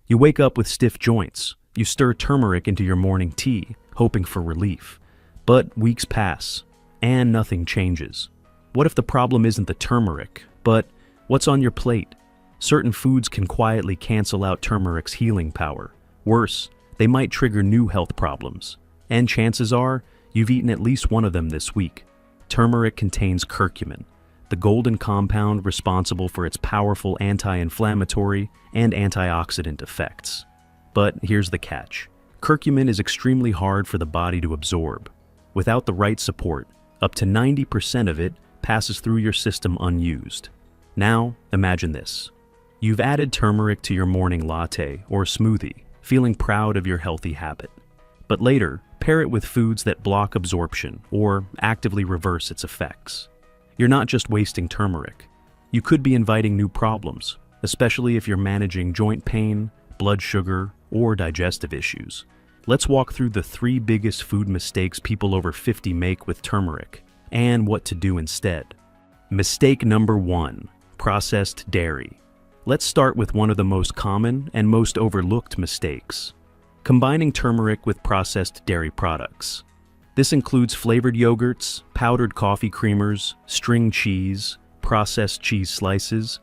You wake up with stiff joints. You stir turmeric into your morning tea, hoping for relief. But weeks pass, and nothing changes. What if the problem isn't the turmeric, but what's on your plate? Certain foods can quietly cancel out turmeric's healing power. Worse, they might trigger new health problems. And chances are, you've eaten at least one of them this week. Turmeric contains curcumin, the golden compound responsible for its powerful anti-inflammatory and antioxidant effects. But here's the catch. Curcumin is extremely hard for the body to absorb. Without the right support, up to 90% of it passes through your system unused. Now, imagine this. You've added turmeric to your morning latte or smoothie, feeling proud of your healthy habit. But later, pair it with foods that block absorption or actively reverse its effects. You're not just wasting turmeric. You could be inviting new problems, especially if you're managing joint pain, blood sugar, or digestive issues. Let's walk through the 3 biggest food mistakes people over 50 make with turmeric, and what to do instead. Mistake number 1, processed dairy. Let's start with one of the most common and most overlooked mistakes: combining turmeric with processed dairy products. This includes flavored yogurts, powdered coffee creamers, string cheese, processed cheese slices,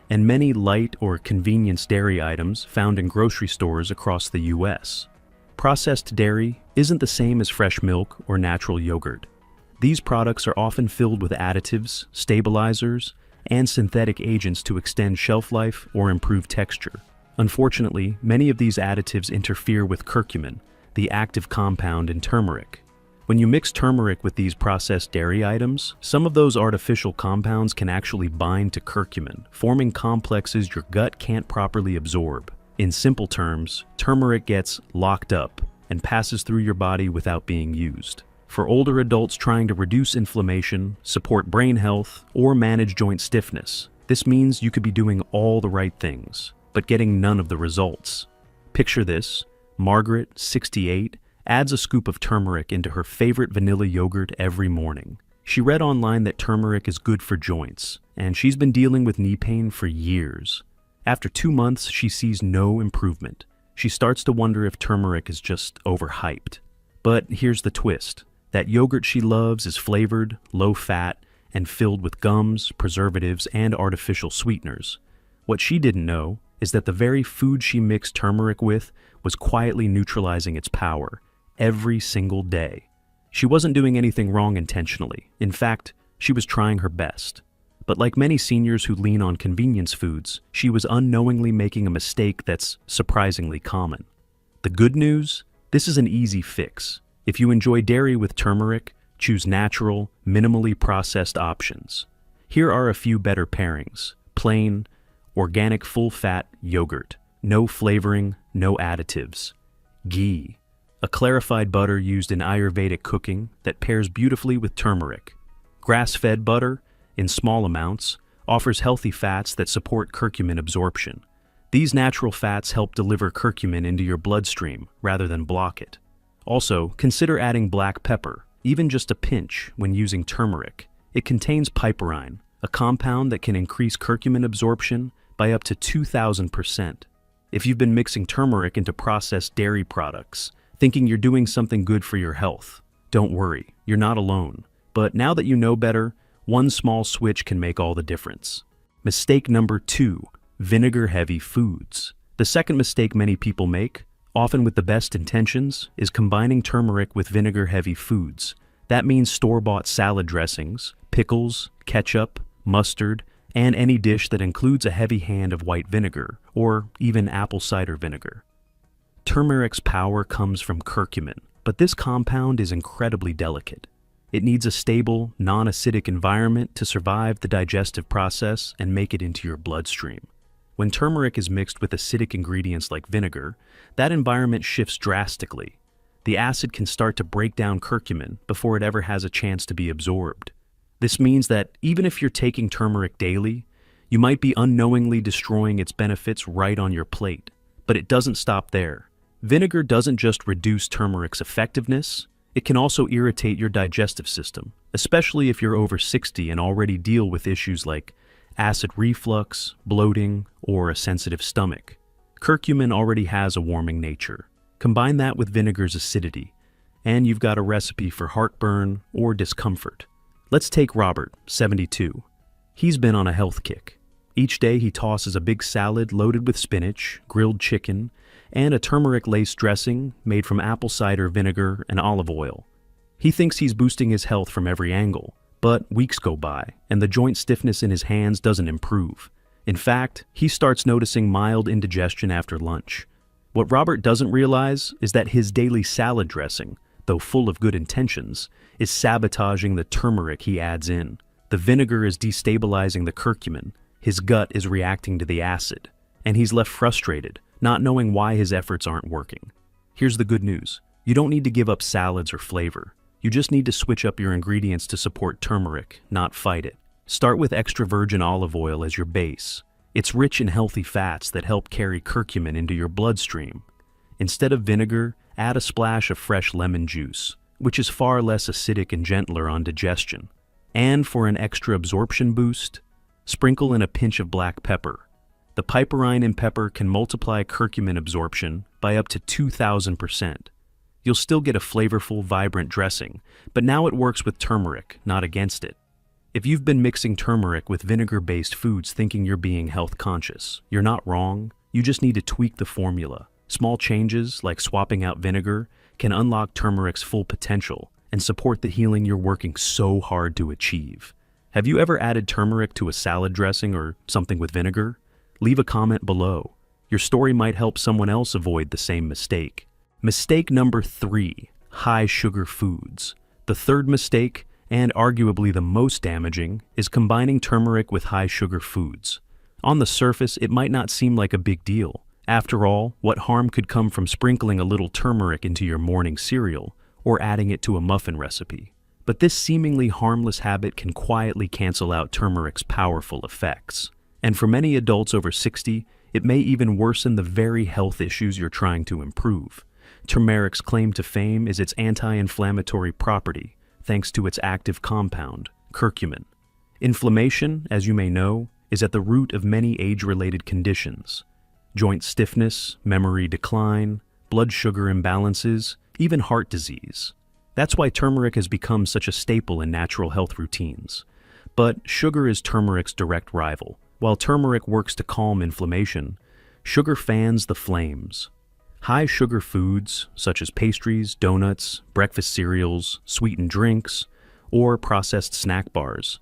and many light or convenience dairy items found in grocery stores across the US. Processed dairy isn't the same as fresh milk or natural yogurt. These products are often filled with additives, stabilizers, and synthetic agents to extend shelf life or improve texture. Unfortunately, many of these additives interfere with curcumin, the active compound in turmeric. When you mix turmeric with these processed dairy items, some of those artificial compounds can actually bind to curcumin, forming complexes your gut can't properly absorb. In simple terms, turmeric gets locked up and passes through your body without being used. For older adults trying to reduce inflammation, support brain health, or manage joint stiffness, this means you could be doing all the right things, but getting none of the results. Picture this: Margaret, 68, adds a scoop of turmeric into her favorite vanilla yogurt every morning. She read online that turmeric is good for joints, and she's been dealing with knee pain for years. After 2 months, she sees no improvement. She starts to wonder if turmeric is just overhyped. But here's the twist. That yogurt she loves is flavored, low-fat, and filled with gums, preservatives, and artificial sweeteners. What she didn't know is that the very food she mixed turmeric with was quietly neutralizing its power every single day. She wasn't doing anything wrong intentionally. In fact, she was trying her best. But like many seniors who lean on convenience foods, she was unknowingly making a mistake that's surprisingly common. The good news? This is an easy fix. If you enjoy dairy with turmeric, choose natural, minimally processed options. Here are a few better pairings: plain, organic full-fat yogurt, no flavoring, no additives. Ghee, a clarified butter used in Ayurvedic cooking that pairs beautifully with turmeric. Grass-fed butter, in small amounts, offers healthy fats that support curcumin absorption. These natural fats help deliver curcumin into your bloodstream rather than block it. Also, consider adding black pepper, even just a pinch, when using turmeric. It contains piperine, a compound that can increase curcumin absorption by up to 2,000%. If you've been mixing turmeric into processed dairy products, thinking you're doing something good for your health, don't worry, you're not alone. But now that you know better, one small switch can make all the difference. Mistake number 2, vinegar-heavy foods. The second mistake many people make, often with the best intentions, is combining turmeric with vinegar-heavy foods. That means store-bought salad dressings, pickles, ketchup, mustard, and any dish that includes a heavy hand of white vinegar, or even apple cider vinegar. Turmeric's power comes from curcumin, but this compound is incredibly delicate. It needs a stable, non-acidic environment to survive the digestive process and make it into your bloodstream. When turmeric is mixed with acidic ingredients like vinegar, that environment shifts drastically. The acid can start to break down curcumin before it ever has a chance to be absorbed. This means that even if you're taking turmeric daily, you might be unknowingly destroying its benefits right on your plate. But it doesn't stop there. Vinegar doesn't just reduce turmeric's effectiveness, it can also irritate your digestive system, especially if you're over 60 and already deal with issues like acid reflux, bloating, or a sensitive stomach. Curcumin already has a warming nature. Combine that with vinegar's acidity, and you've got a recipe for heartburn or discomfort. Let's take Robert, 72. He's been on a health kick. Each day he tosses a big salad loaded with spinach, grilled chicken, and a turmeric-laced dressing made from apple cider vinegar and olive oil. He thinks he's boosting his health from every angle, but weeks go by, and the joint stiffness in his hands doesn't improve. In fact, he starts noticing mild indigestion after lunch. What Robert doesn't realize is that his daily salad dressing, though full of good intentions, is sabotaging the turmeric he adds in. The vinegar is destabilizing the curcumin, his gut is reacting to the acid, and he's left frustrated, not knowing why his efforts aren't working. Here's the good news. You don't need to give up salads or flavor. You just need to switch up your ingredients to support turmeric, not fight it. Start with extra virgin olive oil as your base. It's rich in healthy fats that help carry curcumin into your bloodstream. Instead of vinegar, add a splash of fresh lemon juice, which is far less acidic and gentler on digestion. And for an extra absorption boost, sprinkle in a pinch of black pepper. The piperine in pepper can multiply curcumin absorption by up to 2,000%. You'll still get a flavorful, vibrant dressing, but now it works with turmeric, not against it. If you've been mixing turmeric with vinegar-based foods thinking you're being health conscious, you're not wrong. You just need to tweak the formula. Small changes, like swapping out vinegar, can unlock turmeric's full potential and support the healing you're working so hard to achieve. Have you ever added turmeric to a salad dressing or something with vinegar? Leave a comment below. Your story might help someone else avoid the same mistake. Mistake number 3, high sugar foods. The third mistake, and arguably the most damaging, is combining turmeric with high sugar foods. On the surface, it might not seem like a big deal. After all, what harm could come from sprinkling a little turmeric into your morning cereal or adding it to a muffin recipe? But this seemingly harmless habit can quietly cancel out turmeric's powerful effects. And for many adults over 60, it may even worsen the very health issues you're trying to improve. Turmeric's claim to fame is its anti-inflammatory property, thanks to its active compound, curcumin. Inflammation, as you may know, is at the root of many age-related conditions. Joint stiffness, memory decline, blood sugar imbalances, even heart disease. That's why turmeric has become such a staple in natural health routines. But sugar is turmeric's direct rival. While turmeric works to calm inflammation, sugar fans the flames. High sugar foods, such as pastries, donuts, breakfast cereals, sweetened drinks, or processed snack bars,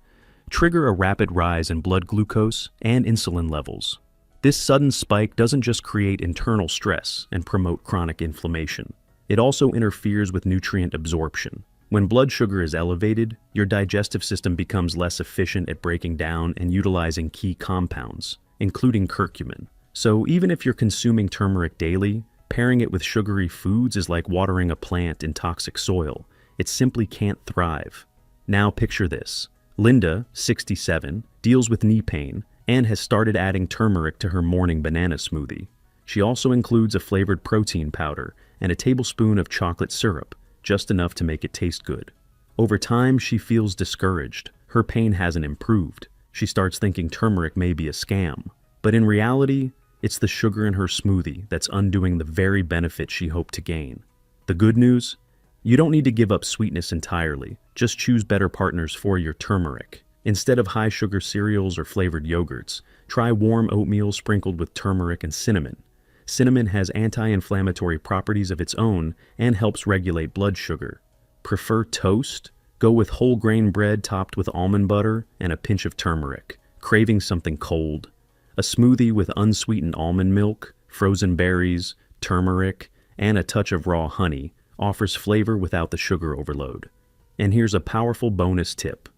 trigger a rapid rise in blood glucose and insulin levels. This sudden spike doesn't just create internal stress and promote chronic inflammation. It also interferes with nutrient absorption. When blood sugar is elevated, your digestive system becomes less efficient at breaking down and utilizing key compounds, including curcumin. So even if you're consuming turmeric daily, pairing it with sugary foods is like watering a plant in toxic soil. It simply can't thrive. Now picture this. Linda, 67, deals with knee pain and has started adding turmeric to her morning banana smoothie. She also includes a flavored protein powder and a tablespoon of chocolate syrup, just enough to make it taste good. Over time, she feels discouraged. Her pain hasn't improved. She starts thinking turmeric may be a scam. But in reality, it's the sugar in her smoothie that's undoing the very benefit she hoped to gain. The good news? You don't need to give up sweetness entirely. Just choose better partners for your turmeric. Instead of high-sugar cereals or flavored yogurts, try warm oatmeal sprinkled with turmeric and cinnamon. Cinnamon has anti-inflammatory properties of its own and helps regulate blood sugar. Prefer toast? Go with whole grain bread topped with almond butter and a pinch of turmeric. Craving something cold? A smoothie with unsweetened almond milk, frozen berries, turmeric, and a touch of raw honey offers flavor without the sugar overload. And here's a powerful bonus tip.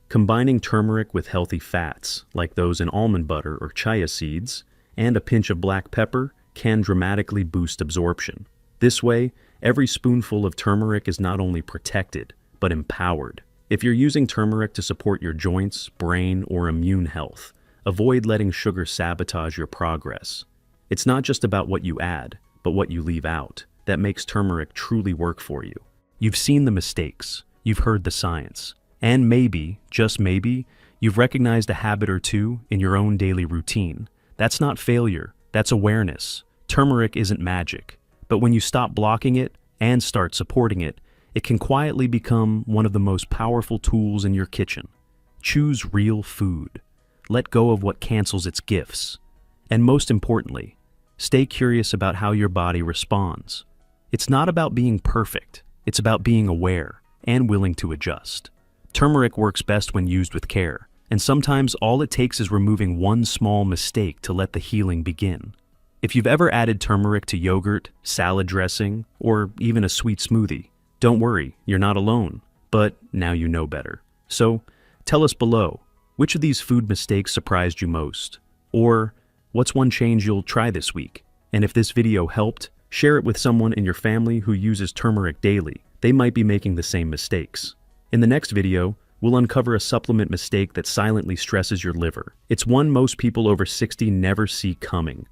Combining turmeric with healthy fats, like those in almond butter or chia seeds, and a pinch of black pepper can dramatically boost absorption. This way, every spoonful of turmeric is not only protected, but empowered. If you're using turmeric to support your joints, brain, or immune health, avoid letting sugar sabotage your progress. It's not just about what you add, but what you leave out that makes turmeric truly work for you. You've seen the mistakes, you've heard the science, and maybe, just maybe, you've recognized a habit or two in your own daily routine. That's not failure, that's awareness. Turmeric isn't magic, but when you stop blocking it and start supporting it, it can quietly become one of the most powerful tools in your kitchen. Choose real food. Let go of what cancels its gifts. And most importantly, stay curious about how your body responds. It's not about being perfect, it's about being aware and willing to adjust. Turmeric works best when used with care, and sometimes all it takes is removing one small mistake to let the healing begin. If you've ever added turmeric to yogurt, salad dressing, or even a sweet smoothie, don't worry, you're not alone, but now you know better. So, tell us below, which of these food mistakes surprised you most? Or, what's one change you'll try this week? And if this video helped, share it with someone in your family who uses turmeric daily. They might be making the same mistakes. In the next video, we'll uncover a supplement mistake that silently stresses your liver. It's one most people over 60 never see coming,